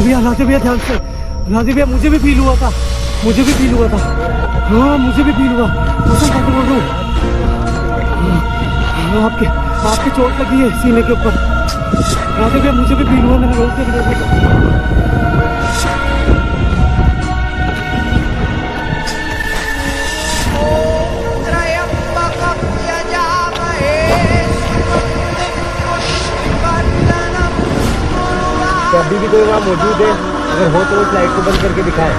राधे भैया ध्यान से। राधे भैया मुझे भी फील हुआ था, मुझे भी फील हुआ था। हाँ मुझे भी फील हुआ। कसम खाते बोल रहा हूँ, आपके चोट लगी है सीने के ऊपर। राधे भैया मुझे भी फील हुआ, मैंने रोक के तो अभी भी कोई वहाँ मौजूद है, अगर हो तो उस लाइट को बंद करके दिखाएं।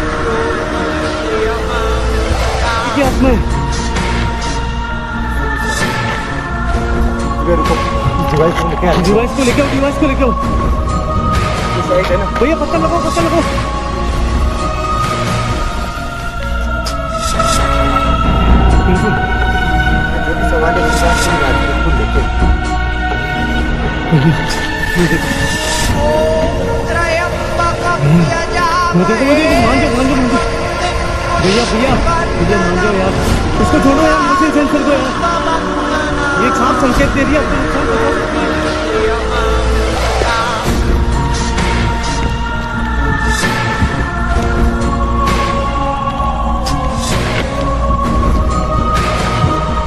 डिवाइस को लेके आओ, डिवाइस को लेके आओ, डिवाइस को लेके आओ। है ना भैया पत्थर लगाओ, पत्थर लगाओ। जो भी सवाल है बिल्कुल लेके भैया भैया भैया मान जाओ यार, इसको छोड़ो यार, मुझे सेंसर को यार, ये साफ संकेत दे रही है।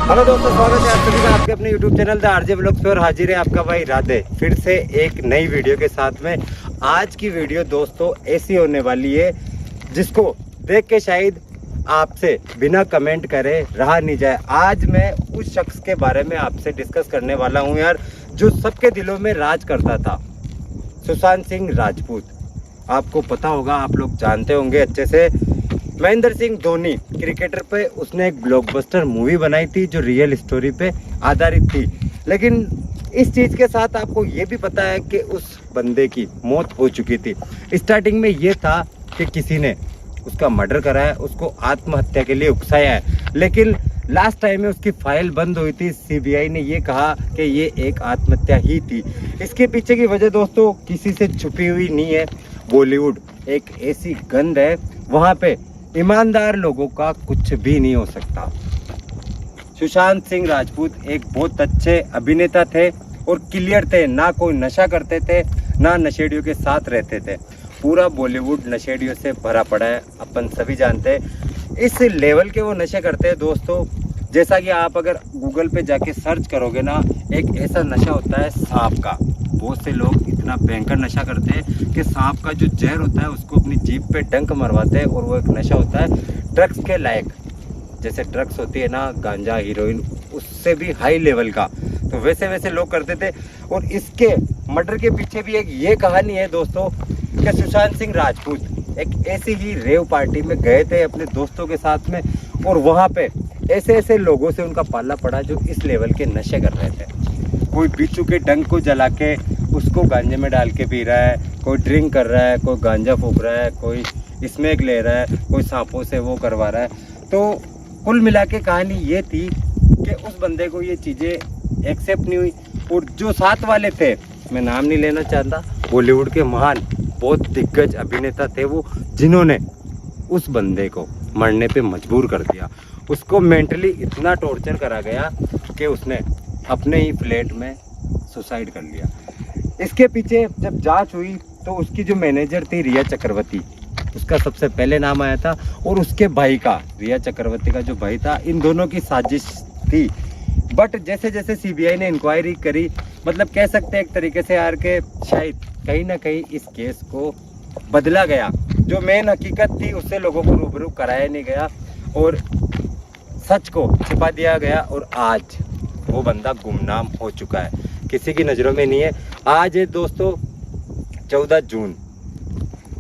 हेलो दोस्तों, स्वागत है आप सभी का आपके अपने YouTube channel the RJ vlogs पे। और हाजिर है आपका भाई राधे फिर से एक नई वीडियो के साथ में। आज की वीडियो दोस्तों ऐसी होने वाली है जिसको देख के शायद आपसे बिना कमेंट करे रहा नहीं जाए। आज मैं उस शख्स के बारे में आपसे डिस्कस करने वाला हूं यार, जो सबके दिलों में राज करता था, सुशांत सिंह राजपूत। आपको पता होगा, आप लोग जानते होंगे अच्छे से। महेंद्र सिंह धोनी क्रिकेटर पे उसने एक ब्लॉकबस्टर मूवी बनाई थी जो रियल स्टोरी पे आधारित थी। लेकिन इस चीज़ के साथ आपको ये भी पता है कि उस बंदे की मौत हो चुकी थी। स्टार्टिंग में ये था कि किसी ने उसका मर्डर कराया, उसको आत्महत्या के लिए उकसाया है। लेकिन लास्ट टाइम में उसकी फाइल बंद हुई थी। सीबीआई ने ये कहा कि ये एक आत्महत्या ही थी। इसके पीछे की वजह दोस्तों किसी से छुपी हुई नहीं है। बॉलीवुड एक ऐसी गंध है, वहाँ पे ईमानदार लोगों का कुछ भी नहीं हो सकता। सुशांत सिंह राजपूत एक बहुत अच्छे अभिनेता थे और क्लियर थे, ना कोई नशा करते थे, ना नशेड़ियों के साथ रहते थे। पूरा बॉलीवुड नशेड़ियों से भरा पड़ा है, अपन सभी जानते हैं। इस लेवल के वो नशे करते हैं दोस्तों, जैसा कि आप अगर गूगल पे जाके सर्च करोगे ना, एक ऐसा नशा होता है सांप का। बहुत से लोग इतना भयंकर नशा करते हैं कि सांप का जो जहर होता है उसको अपनी जीभ पे डंक मरवाते हैं, और वो एक नशा होता है ड्रग्स के लायक। जैसे ड्रग्स होती है ना, गांजा, हीरोइन, उससे भी हाई लेवल का। तो वैसे वैसे लोग करते थे। और इसके मर्डर के पीछे भी एक ये कहानी है दोस्तों कि सुशांत सिंह राजपूत एक ऐसी ही रेव पार्टी में गए थे अपने दोस्तों के साथ में, और वहाँ पे ऐसे ऐसे लोगों से उनका पाला पड़ा जो इस लेवल के नशे कर रहे थे। कोई बिच्छू के डंक को जला के उसको गांजे में डाल के पी रहा है, कोई ड्रिंक कर रहा है, कोई गांजा फूक रहा है, कोई स्मैक ले रहा है, कोई सांपों से वो करवा रहा है। तो कुल मिला के कहानी ये थी कि उस बंदे को ये चीज़ें एक्सेप्ट नहीं हुई। और जो साथ वाले थे, मैं नाम नहीं लेना चाहता, बॉलीवुड के महान बहुत दिग्गज अभिनेता थे वो, जिन्होंने उस बंदे को मरने पे मजबूर कर दिया। उसको मेंटली इतना टॉर्चर करा गया कि उसने अपने ही फ्लैट में सुसाइड कर लिया। इसके पीछे जब जांच हुई तो उसकी जो मैनेजर थी रिया चक्रवर्ती, उसका सबसे पहले नाम आया था, और उसके भाई का, रिया चक्रवर्ती का जो भाई था, इन दोनों की साजिश थी। बट जैसे जैसे सीबीआई ने इंक्वायरी करी, मतलब कह सकते हैं एक तरीके से यार के शायद कहीं ना कहीं इस केस को बदला गया। जो मेन हकीकत थी उससे लोगों को रूबरू कराया नहीं गया और सच को छिपा दिया गया। और आज वो बंदा गुमनाम हो चुका है, किसी की नज़रों में नहीं है। आज है दोस्तों 14 जून,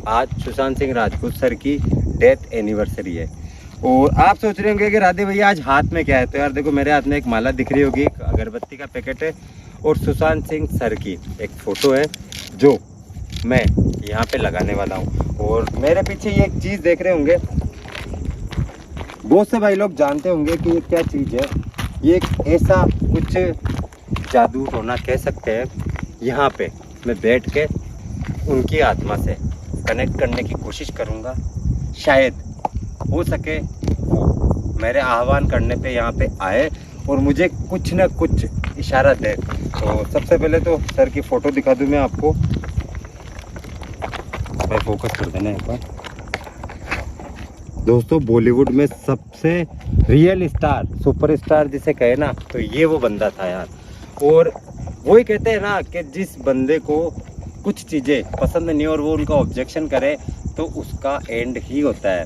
आज सुशांत सिंह राजपूत सर की डेथ एनिवर्सरी है। और आप सोच रहे होंगे कि राधे भैया आज हाथ में क्या है। तो यार देखो, मेरे हाथ में एक माला दिख रही होगी, एक अगरबत्ती का पैकेट है, और सुशांत सिंह सर की एक फ़ोटो है जो मैं यहाँ पे लगाने वाला हूँ। और मेरे पीछे ये एक चीज़ देख रहे होंगे, बहुत से भाई लोग जानते होंगे कि ये क्या चीज़ है। ये एक ऐसा कुछ जादू टोना कह सकते हैं। यहाँ पे मैं बैठ के उनकी आत्मा से कनेक्ट करने की कोशिश करूँगा। शायद हो सके वो मेरे आह्वान करने पे यहाँ पे आए और मुझे कुछ न कुछ इशारा दे। तो सबसे पहले तो सर की फ़ोटो दिखा दूँ मैं आपको। भाई फोकस कर देना एक बार। दोस्तों बॉलीवुड में सबसे रियल स्टार, सुपरस्टार जिसे कहे ना, तो ये वो बंदा था यार। और वही कहते हैं ना कि जिस बंदे को कुछ चीज़ें पसंद नहीं और वो उनका ऑब्जेक्शन करे तो उसका एंड ही होता है।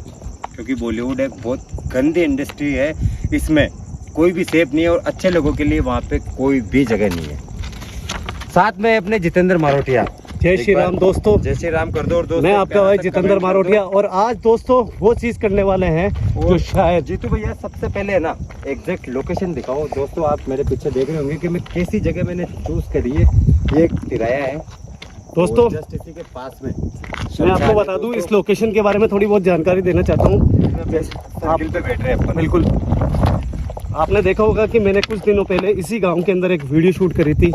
क्योंकि बॉलीवुड एक बहुत गंदी इंडस्ट्री है, इसमें कोई भी सेफ नहीं है और अच्छे लोगों के लिए वहाँ पे कोई भी जगह नहीं है। साथ में अपने जितेंद्र मारोटिया। जय श्री राम दोस्तों, जय श्री राम कर दो। और दोस्तों मैं आपका भाई जितेंद्र मारोटिया, और आज दोस्तों वो चीज करने वाले हैं जो शायद जीतू भैया सबसे पहले है ना एग्जैक्ट लोकेशन दिखाओ। दोस्तों आप मेरे पीछे देख रहे होंगे कि मैं कैसी जगह मैंने चूज करी है। ये एक तिराया है दोस्तों, जस्ट इसी के पास में। मैं आपको बता दूं इस लोकेशन के बारे में थोड़ी बहुत जानकारी देना चाहता हूँ। सर्किल पे बैठ रहे हैं अपन। बिल्कुल, आपने देखा होगा कि मैंने कुछ दिनों पहले इसी गांव के अंदर एक वीडियो शूट करी थी,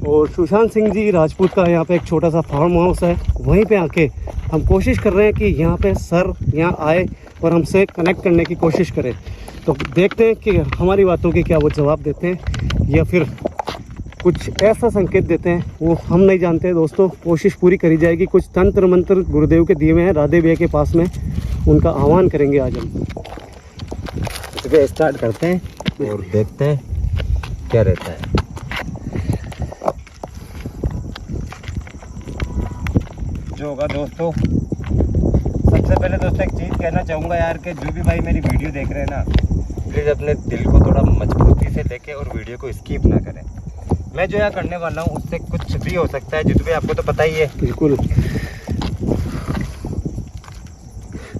और सुशांत सिंह जी राजपूत का यहाँ पे एक छोटा सा फार्म हाउस है। वहीं पे आके हम कोशिश कर रहे हैं कि यहाँ पे सर यहाँ आए और हमसे कनेक्ट करने की कोशिश करें। तो देखते हैं कि हमारी बातों के क्या वो जवाब देते हैं या फिर कुछ ऐसा संकेत देते हैं, वो हम नहीं जानते। दोस्तों कोशिश पूरी करी जाएगी। कुछ तंत्र मंत्र गुरुदेव के दिए हुए हैं राधे भैया के पास में, उनका आह्वान करेंगे आज हम। तो स्टार्ट करते हैं और देखते हैं क्या रहता है। जो होगा दोस्तों, सबसे पहले दोस्तों एक चीज़ कहना चाहूँगा यार कि जो भी भाई मेरी वीडियो देख रहे हैं ना, प्लीज़ अपने दिल को थोड़ा मजबूती से देखें और वीडियो को स्किप ना करें। मैं जो यहाँ करने वाला हूँ उससे कुछ भी हो सकता है, जितने भी आपको तो पता ही है। बिल्कुल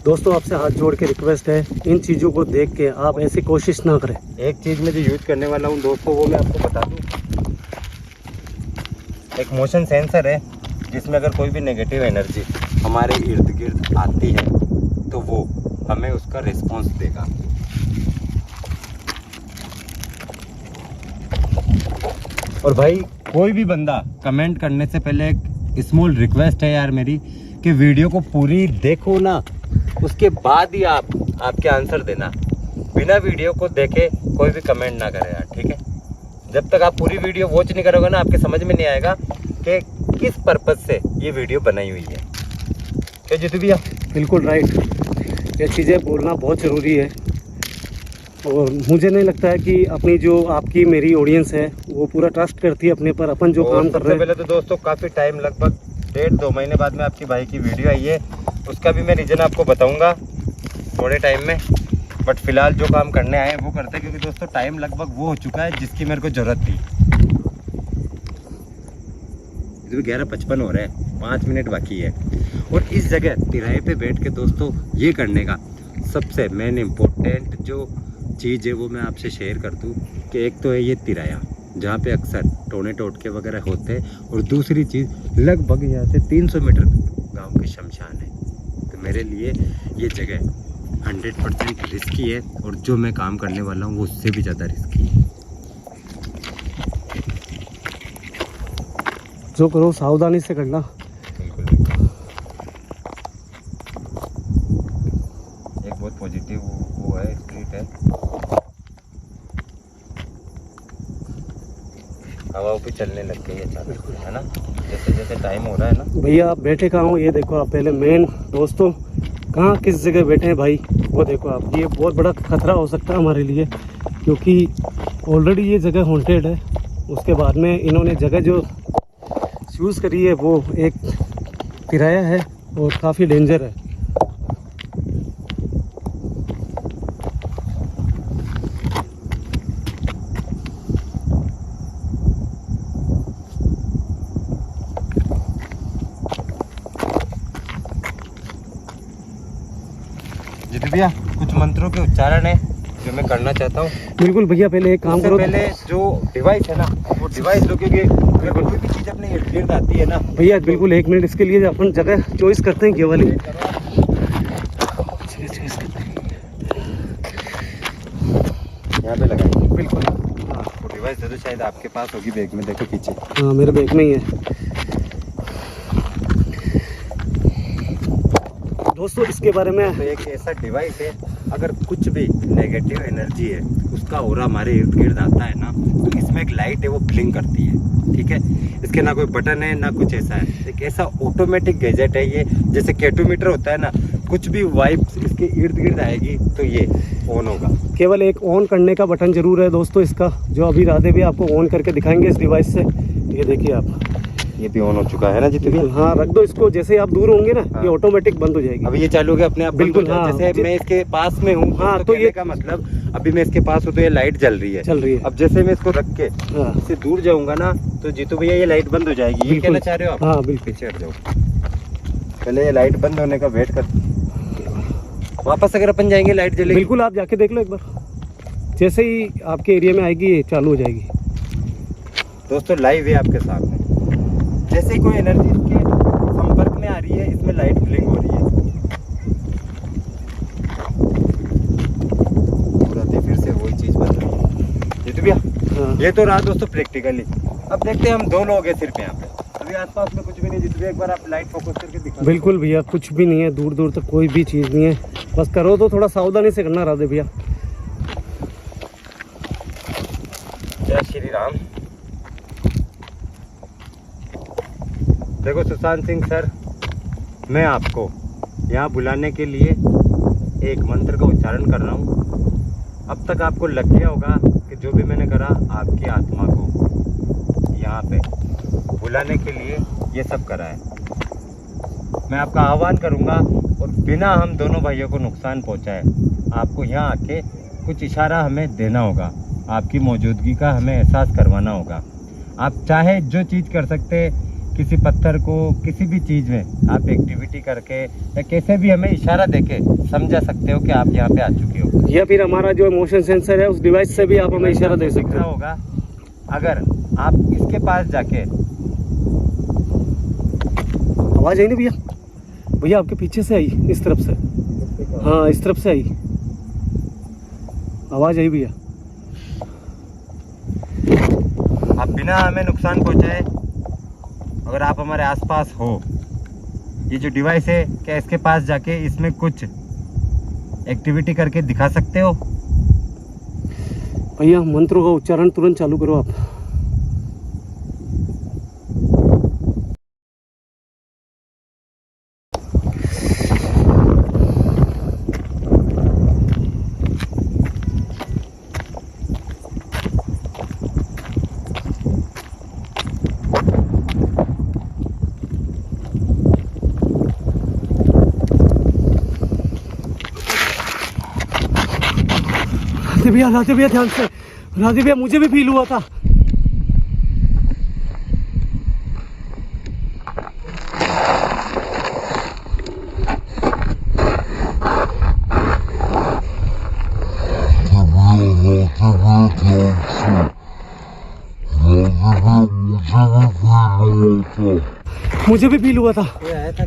दोस्तों, आपसे हाथ जोड़ के रिक्वेस्ट है, इन चीज़ों को देख के आप ऐसी कोशिश ना करें। एक चीज़ मैं जो यूज करने वाला हूँ दोस्तों, वो मैं आपको बता दूँ। एक मोशन सेंसर है जिसमें अगर कोई भी नेगेटिव एनर्जी हमारे इर्द गिर्द आती है तो वो हमें उसका रिस्पॉन्स देगा। और भाई कोई भी बंदा कमेंट करने से पहले एक स्मॉल रिक्वेस्ट है यार मेरी कि वीडियो को पूरी देखो ना, उसके बाद ही आपके आंसर देना। बिना वीडियो को देखे कोई भी कमेंट ना करे यार, ठीक है। जब तक आप पूरी वीडियो वॉच नहीं करोगे ना, आपके समझ में नहीं आएगा कि किस पर्पज से ये वीडियो बनाई हुई है। क्या जीतू भैया? बिल्कुल राइट, ये चीज़ें बोलना बहुत ज़रूरी है। और मुझे नहीं लगता है कि अपनी जो आपकी मेरी ऑडियंस है वो पूरा ट्रस्ट करती है अपने पर, अपन जो काम कर रहे हैं। पहले तो दोस्तों काफ़ी टाइम, लगभग 1.5-2 महीने बाद में आपकी भाई की वीडियो आई है। उसका भी मैं रीज़न आपको बताऊंगा थोड़े टाइम में। बट फिलहाल जो काम करने आए हैं वो करते हैं, क्योंकि दोस्तों टाइम लगभग वो हो चुका है जिसकी मेरे को ज़रूरत थी। 11:55 हो रहा है, 5 मिनट बाकी है। और इस जगह तिराहे पे बैठ के दोस्तों ये करने का सबसे मेन इम्पोर्टेंट जो चीज़ है वो मैं आपसे शेयर कर दूँ कि एक तो है ये तिराया जहाँ पे अक्सर टोने टोटके वगैरह होते हैं, और दूसरी चीज़ लगभग यहाँ से 300 मीटर गांव के शमशान है। तो मेरे लिए ये जगह 100% रिस्की है, और जो मैं काम करने वाला हूँ वो उससे भी ज़्यादा रिस्की है। जो करो सावधानी से करना। बिल्कुल बिल्कुल। एक बहुत पॉजिटिव वो है, स्प्रिट है। हवा भी चलने लग गई है अचानक, है ना, जैसे जैसे टाइम हो रहा है ना। भैया आप बैठे कहाँ हो ये देखो आप पहले। मेन दोस्तों कहाँ किस जगह बैठे हैं भाई वो देखो आप। ये बहुत बड़ा खतरा हो सकता है हमारे लिए, क्योंकि ऑलरेडी ये जगह हॉन्टेड है। उसके बाद में इन्होंने जगह जो चूज़ करी है वो एक किराया है और काफ़ी डेंजर है। जितने भैया कुछ मंत्रों के उच्चारण है जो मैं करना चाहता हूँ। बिल्कुल भैया, पहले एक काम करो। पहले जो डिवाइस है ना वो डिवाइस लो, क्योंकि अगर कोई भी चीज़ अपने इर्द गिर्द आती है ना भैया बिल्कुल 1 मिनट इसके लिए अपन जगह चॉइस करते हैं ये वाली। यहाँ पे लगाइए। बिल्कुल हाँ, वो डिवाइस दे दो, शायद आपके पास होगी बैग में, देखो पीछे। हाँ मेरे बैग में ही है। दोस्तों इसके बारे में तो एक ऐसा डिवाइस है, अगर कुछ भी नेगेटिव एनर्जी है उसका ऑरा हमारे इर्द गिर्द आता है ना, तो इसमें एक लाइट है वो ब्लिंक करती है, ठीक है। इसके ना कोई बटन है ना कुछ ऐसा है। एक ऐसा ऑटोमेटिक गैजेट है ये, जैसे केटोमीटर होता है ना, कुछ भी वाइब्स इसके इर्द गिर्द आएगी तो ये ऑन होगा। केवल एक ऑन करने का बटन जरूर है दोस्तों इसका, जो अभी राधे भी आपको ऑन करके दिखाएंगे इस डिवाइस से। ये देखिए आप, ये भी ऑन हो चुका है ना जितने भी। हाँ रख दो इसको, जैसे आप दूर होंगे ना हाँ। ये ऑटोमेटिक बंद हो जाएगी। अभी ये चालू हो गया अपने आप, बिल्कुल, बंद हो जाए। हाँ। जैसे मैं इसके पास में हूँ हाँ, तो ये ये का मतलब अभी मैं इसके पास हूँ तो ये लाइट जल रही है। चल रही है। अब जैसे मैं इसको रख के हाँ इससे दूर जाऊंगा ना तो जीतू भैया ये लाइट बंद हो जाएगी। ये बिल्कुल। कहना चाह रहे हो आप? हाँ बिल्कुल। पीछे हट जाओ, पहले ये लाइट बंद होने का वेट कर, वापस अगर अपन जाएंगे लाइट जलेगी। बिल्कुल, आप जाके देख लो एक बार, जैसे ही आपके एरिया में आएगी ये चालू हो जाएगी। दोस्तों लाइव है आपके सामने, जैसे ही कोई एनर्जी इसके संपर्क में आ रही है इसमें लाइट ब्लिंक हो रही है। पूरा फिर से वही चीज बन रही है। जीतू भैया हाँ। ये तो रहा दोस्तों प्रैक्टिकली। अब देखते हैं हम दो लोग हैं सिर्फ यहाँ पे, अभी आसपास में कुछ भी नहीं। जीतू भैया एक बार आप लाइट फोकस करके दिखा। बिल्कुल भैया, कुछ भी नहीं है, दूर दूर तक कोई भी चीज़ नहीं है। बस करो तो थोड़ा सावधानी से करना राधे भैया। जय श्री राम। देखो सुशांत सिंह सर, मैं आपको यहाँ बुलाने के लिए एक मंत्र का उच्चारण कर रहा हूँ। अब तक आपको लग गया होगा कि जो भी मैंने करा आपकी आत्मा को यहाँ पे बुलाने के लिए ये सब करा है। मैं आपका आह्वान करूँगा और बिना हम दोनों भाइयों को नुकसान पहुँचाए आपको यहाँ आके कुछ इशारा हमें देना होगा, आपकी मौजूदगी का हमें एहसास करवाना होगा। आप चाहे जो चीज़ कर सकते, किसी पत्थर को किसी भी चीज़ में आप एक्टिविटी करके या कैसे भी हमें इशारा देके समझा सकते हो कि आप यहाँ पे आ चुके हो। या फिर हमारा जो मोशन सेंसर है उस डिवाइस से भी आप हमें इशारा दे सकते हो। होगा अगर आप इसके पास जाके, आवाज़ आई ना भैया? भैया आपके पीछे से आई, इस तरफ से। हाँ इस तरफ से आई आवाज़ आई भैया। आप बिना हमें नुकसान पहुँचाए अगर आप हमारे आसपास हो, ये जो डिवाइस है क्या इसके पास जाके इसमें कुछ एक्टिविटी करके दिखा सकते हो? भैया मंत्रों का उच्चारण तुरंत चालू करो आप। राधे भैया ध्यान से। राधे भैया मुझे भी फील हुआ था। मुझे भी फील हुआ था।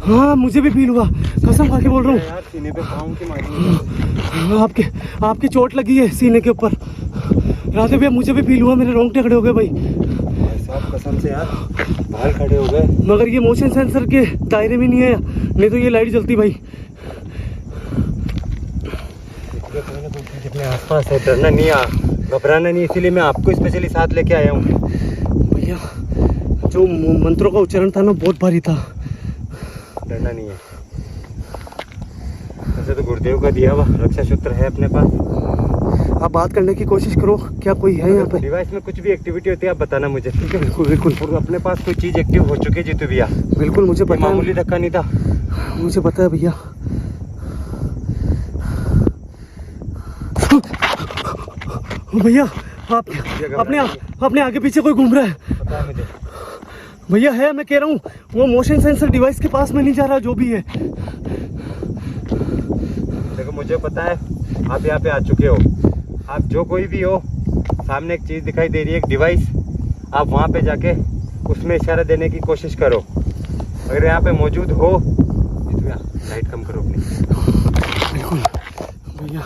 हाँ मुझे भी फील हुआ, कसम खा के बोल रहा हूँ। यार सीने पे पाँव की मारी। आपके चोट लगी है सीने के ऊपर। राधे भैया मुझे भी फील हुआ, मेरे रोंगटे खड़े हो गए भाई। साहब कसम से यार बाल खड़े हो गए। मगर ये मोशन सेंसर के दायरे में नहीं है, नहीं तो ये लाइट जलती भाई। जितने आसपास है डरना नहीं, घबराना नहीं, इसीलिए मैं आपको स्पेशली साथ लेके आया हूँ। भैया जो मंत्रों का उच्चारण था ना बहुत भारी था। डरना नहीं है, वैसे तो गुरुदेव का दिया हुआ रक्षा सूत्र है अपने पास। आप बात करने की कोशिश करो, क्या कोई है यहाँ पे? डिवाइस में कुछ भी एक्टिविटी होती है आप बताना मुझे, ठीक है? बिल्कुल बिल्कुल। और अपने पास कोई चीज़ एक्टिव हो चुकी है जीतू भैया? बिल्कुल मुझे पता है, मामूली धक्का नहीं था। मुझे पता है भैया। भैया आप अपने आगे पीछे कोई घूम रहा है। पता है मुझे भैया है, मैं कह रहा हूँ वो मोशन सेंसर डिवाइस के पास में नहीं जा रहा जो भी है। देखो मुझे पता है आप यहाँ पे आ चुके हो। आप जो कोई भी हो, सामने एक चीज़ दिखाई दे रही है, एक डिवाइस, आप वहाँ पे जाके उसमें इशारा देने की कोशिश करो। अगर यहाँ पे मौजूद हो, लाइट कम करो अपनी। बिल्कुल भैया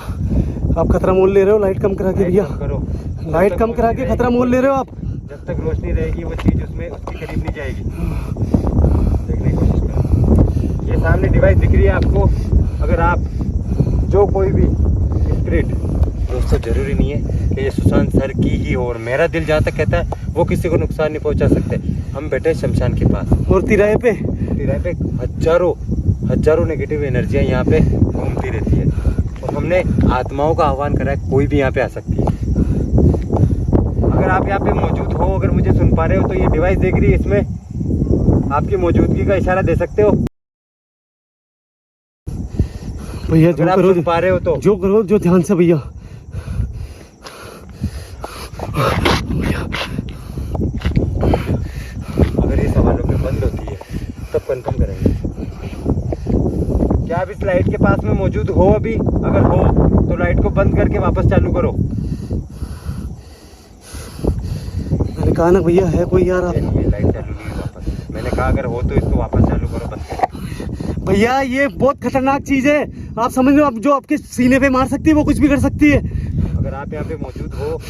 आप खतरा मोल ले रहे हो, लाइट कम करा के। भैया करो, लाइट कम करा के खतरा मोल ले रहे हो आप। जब तक रोशनी रहेगी वो चीज़ उसमें उसके करीब नहीं जाएगी। देखने की कोशिश करो, ये सामने डिवाइस दिख रही है आपको। अगर आप जो कोई भी स्पिरिट, दोस्तों जरूरी नहीं है कि ये सुशांत सर की ही हो, और मेरा दिल जहाँ तक कहता है वो किसी को नुकसान नहीं पहुँचा सकते। हम बैठे शमशान के पास और तिराहे पे हजारों नेगेटिव एनर्जियां यहाँ पे घूमती रहती है और हमने आत्माओं का आह्वान करा है, कोई भी यहाँ पे आ सकती है। अगर आप यहाँ पे मौजूद हो, अगर मुझे सुन पा रहे हो, तो ये डिवाइस देख रही है, इसमें आपकी मौजूदगी का इशारा दे सकते हो भैया। अगर आप सुन पा रहे हो तो जो करो, जो ध्यान से भैया। अगर ये सवालों पे बंद होती है तब कंफर्म करेंगे। क्या आप इस लाइट के पास में मौजूद हो अभी? अगर हो तो लाइट को बंद करके वापस चालू करो। मैंने कहा ना भैया है कोई यार। आप लाइट चालू नहीं है वापस। मैंने कहा अगर हो तो इसको वापस चालू करो, बंद करके। भैया ये बहुत खतरनाक चीज है, आप समझ लो। अब जो आपके सीने पे मार सकती है वो कुछ भी कर सकती है। अगर आप यहाँ पे मौजूद हो,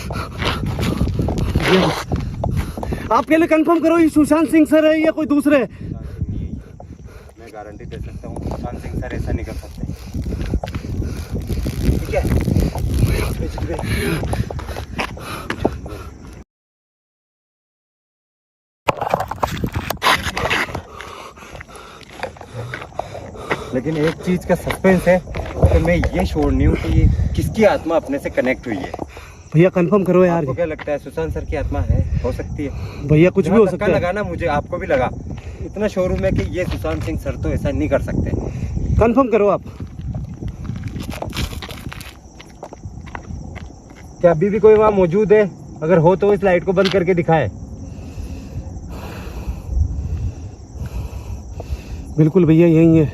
आप पहले कंफर्म करो ये सुशांत सिंह सर है या कोई दूसरे। मैं गारंटी दे सकता हूँ सुशांत सिंह सर ऐसा नहीं कर सकते। ठीक है, लेकिन एक चीज का सस्पेंस है तो मैं ये श्योर नहीं हूँ कि ये किसकी आत्मा अपने से कनेक्ट हुई है। भैया कंफर्म करो यार। आपको क्या लगता है सुशांत सर की आत्मा है? हो सकती है भैया, कुछ भी हो सकता है। लगा ना मुझे, आपको भी लगा। इतना शोरूम है कि ये सुशांत सिंह सर तो ऐसा नहीं कर सकते। कंफर्म करो आप। क्या अभी भी कोई वहाँ मौजूद है? अगर हो तो इस लाइट को बंद करके दिखाए। बिल्कुल भैया यही है।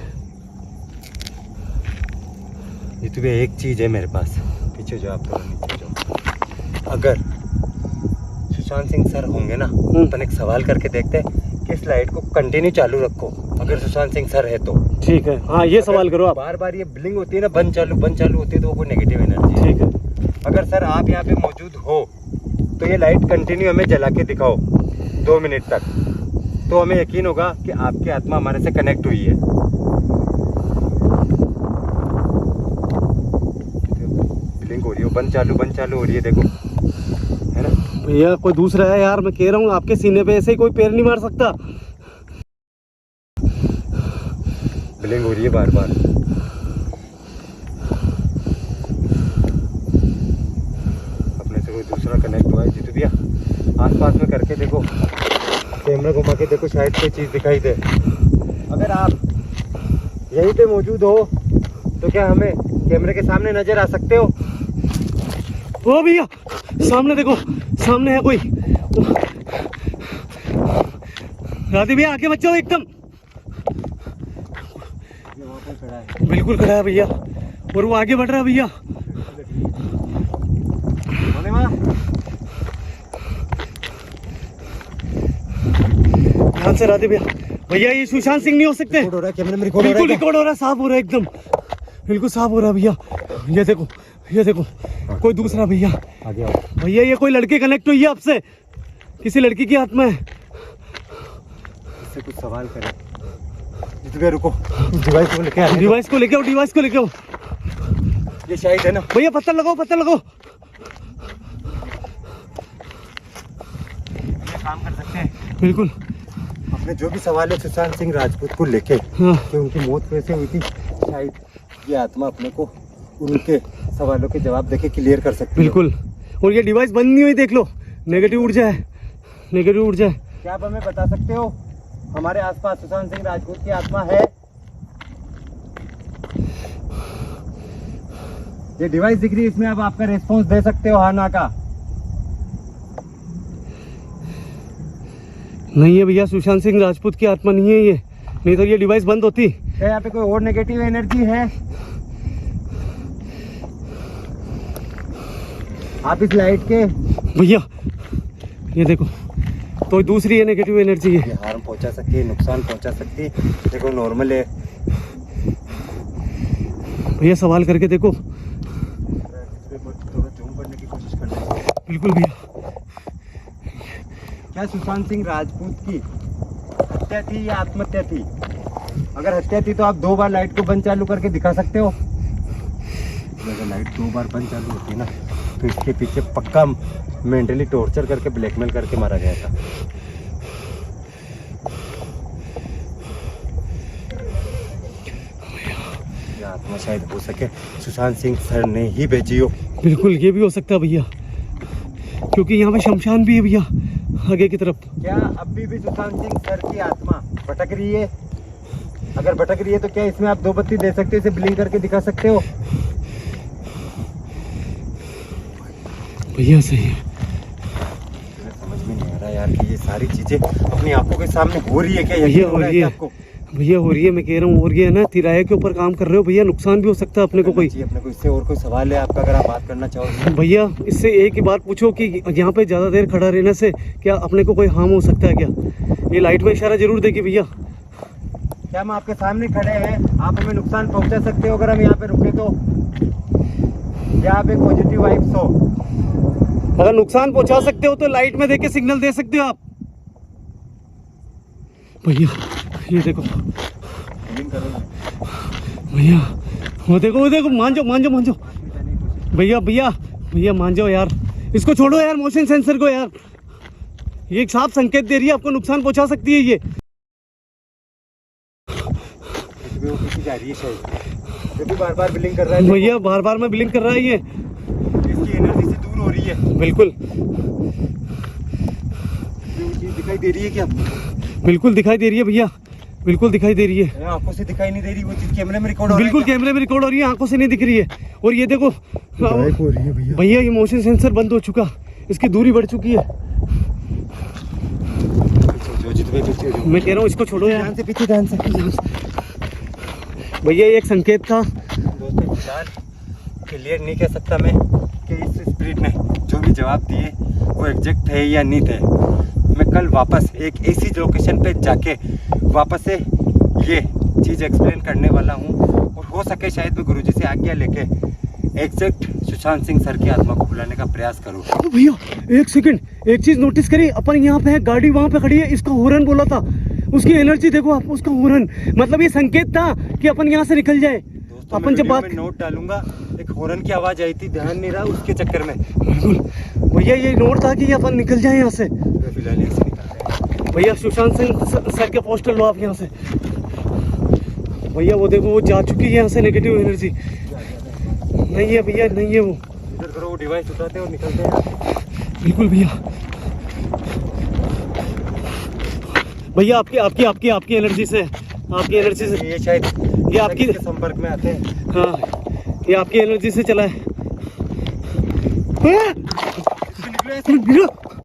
ये तो भी एक चीज है मेरे पास। पीछे जाओ आप, थोड़ा नीचे जाओ। अगर सुशांत सिंह सर होंगे ना, अपन एक सवाल करके देखते हैं कि इस लाइट को कंटिन्यू चालू रखो। अगर सुशांत सिंह सर है तो ठीक है। हाँ ये सवाल करो आप। बार बार ये ब्लिंक होती है ना, बंद चालू होती है, तो वो कोई नेगेटिव एनर्जी है। ठीक है। अगर सर आप यहाँ पे मौजूद हो तो ये लाइट कंटिन्यू हमें जला के दिखाओ 2 मिनट तक, तो हमें यकीन होगा कि आपकी आत्मा हमारे से कनेक्ट हुई है। ब्लिंक हो रही है, बंद चालू हो रही है, देखो, है ना भैया? कोई दूसरा है यार, मैं कह रहा हूँ आपके सीने पे ऐसे ही कोई पैर नहीं मार सकता। ब्लिंक हो रही है बार बार। अपने से कोई दूसरा कनेक्ट हुआ है जीतू भैया? आसपास में करके देखो, कैमरा घुमा के देखो, शायद कोई चीज दिखाई दे। अगर आप यहीं पे मौजूद हो तो क्या हमें कैमरे के सामने नजर आ सकते हो? ओ भैया सामने देखो, सामने है कोई। राधे भैया आगे बच्चों एकदम। खड़ा है, बिल्कुल खड़ा है भैया, और वो आगे बढ़ रहा है भैया। ध्यान से राधे भैया। भैया ये सुशांत सिंह नहीं हो सकते। बिल्कुल रिकॉर्ड हो रहा है, साफ हो रहा है एकदम, बिल्कुल साफ हो रहा है भैया। ये देखो, ये देखो, कोई दूसरा भैया आगे आओ। भैया ये कोई लड़की कनेक्ट हुई है आपसे, किसी लड़की की आत्मा है। इससे कुछ सवाल करें। रुको, डिवाइस को लेके आओ, डिवाइस को लेके आओ, डिवाइस को लेके आओ। ये शायद है ना भैया, पत्थर लगाओ, पत्थर लगाओ। काम कर सकते हैं बिल्कुल। अपने जो भी सवाल है सुशांत सिंह राजपूत को लेके, हाँ। कि उनकी मौत कैसे हुई थी, शायद ये आत्मा अपने को उनके सवालों के जवाब देके क्लियर कर सकती है। बिल्कुल। और ये डिवाइस बंद नहीं हुई, देख लो, नेगेटिव ऊर्जा है, नेगेटिव ऊर्जा है। क्या आप हमें बता सकते हो हमारे आसपास सुशांत सिंह राजपूत की आत्मा है? ये डिवाइस दिख रही है, इसमें अब आपका रिस्पॉन्स दे सकते हो, हाँ ना का? नहीं है भैया, सुशांत सिंह राजपूत की आत्मा नहीं है ये, नहीं तो ये डिवाइस बंद होती। क्या यहाँ पे कोई और नेगेटिव एनर्जी है? आप इस लाइट के भैया ये देखो, तो दूसरी है नेगेटिव एनर्जी है। ये हार्म पहुंचा सकती है, नुकसान पहुंचा सकती है। देखो नॉर्मल है भैया, सवाल करके देखो। थोड़ा जूम करने की कोशिश करना है। बिल्कुल भैया। क्या सुशांत सिंह राजपूत की हत्या थी या आत्महत्या थी? अगर हत्या थी तो आप 2 बार लाइट को बंद चालू करके दिखा सकते हो। अगर लाइट 2 बार बंद चालू होती है ना, तो इसके पीछे पक्का मेंटली टॉर्चर करके ब्लैकमेल करके मारा गया था। आत्मा शायद हो सके सुशांत सिंह सर ने ही भेजी हो। बिल्कुल, ये भी हो सकता है भैया, क्योंकि यहाँ पे शमशान भी है भैया आगे की तरफ। क्या अभी भी सुशांत सिंह सर की आत्मा भटक रही है? अगर भटक रही है तो क्या इसमें आप 2 बत्ती दे सकते हो, इसे ब्लिंक करके दिखा सकते हो? भैया सही है। समझ में नहीं आ रहा यार कि ये सारी चीजें अपनी आंखों के सामने हो रही है क्या? भैया यकीन हो हो रहा है रही क्या है आपको? भैया, हो रही है, मैं कह रहा हूँ। और ये है ना, तिराहे के ऊपर काम कर रहे हो भैया, नुकसान भी हो सकता है अपने को कोई। अपने को इससे और कोई सवाल है आपका, अगर आप बात करना चाहो? भैया इससे एक ही बात पूछो कि यहाँ पे ज़्यादा देर खड़ा रहने से क्या अपने को कोई हार्म हो सकता है क्या? ये लाइट में इशारा जरूर देगी भैया। क्या हम आपके सामने खड़े हैं, आप हमें नुकसान पहुंचा सकते हो अगर हम यहाँ पे रुके तो? या आप एक पॉजिटिव वाइब्स हो? अगर नुकसान पहुंचा सकते हो तो लाइट में देके सिग्नल दे सकते हो आप। भैया ये देखो भैया, वो देखो, मान जाओ भैया भैया भैया, मान जाओ यार, इसको छोड़ो यार, मोशन सेंसर को यार, ये एक साफ संकेत दे रही है आपको नुकसान पहुंचा सकती है ये। जा रही है शायद, जो भी बार ब्लिंक कर रहा है भैया, बार में ब्लिंक कर रहा है ये, इसकी एनर्जी से दूर हो रही है। बिल्कुल चीज दिखाई दे रही है क्या? बिल्कुल दिखाई दे रही है भैया, बिल्कुल दिखाई दे रही है। आंखों से दिखाई नहीं दे रही, वो चीज कैमरे में रिकॉर्ड हो रहा है। बिल्कुल कैमरे में रिकॉर्ड हो रही है, आंखों से नहीं दिख रही है। और ये देखो गायब हो रही है भैया। भैया, ये मोशन सेंसर बंद हो चुका, इसकी दूरी बढ़ चुकी है। मैं कह रहा हूँ इसको छोड़ो यार, ध्यान से पीछे, ध्यान से। भैया ये एक संकेत था। दोस्तों फिलहाल क्लियर नहीं कह सकता मैं कि इस स्पिरिट ने जो भी जवाब दिए वो एग्जैक्ट थे या नहीं थे। मैं कल वापस एक ऐसी लोकेशन पे जाके वापस से ये चीज़ एक्सप्लेन करने वाला हूँ, और हो सके शायद मैं गुरुजी से आज्ञा लेके एग्जैक्ट सुशांत सिंह सर की आत्मा को बुलाने का प्रयास करूँ। भैया एक सेकंड, एक चीज नोटिस करी, अपन यहाँ पे है, गाड़ी वहाँ पे खड़ी है, इसका हॉर्न बोला था, उसकी एनर्जी देखो आप, उसका हॉर्न, मतलब ये संकेत था कि अपन यहाँ से निकल जाए। अपन जब बात नोट डालूंगा, एक हॉर्न की आवाज आई थी, ध्यान नहीं रहा उसके चक्कर में। बिल्कुल भैया, ये नोट था कि अपन निकल जाए यहाँ से। फिलहाल यहाँ से निकल रहे हैं। भैया सुशांत सिंह सर के पोस्टर लो आप यहाँ से। भैया वो देखो, वो जा चुकी है यहाँ से नेगेटिव एनर्जी। नहीं है भैया, नहीं है वो। इधर करो, वो डिवाइस उठाते हैं और निकलते हैं। बिल्कुल भैया, भैया आपकी एनर्जी से, आपकी एनर्जी से ये शायद ये आपकी के संपर्क में आते हैं। हाँ, ये आपकी एनर्जी से चला है। निकलो ऐसे।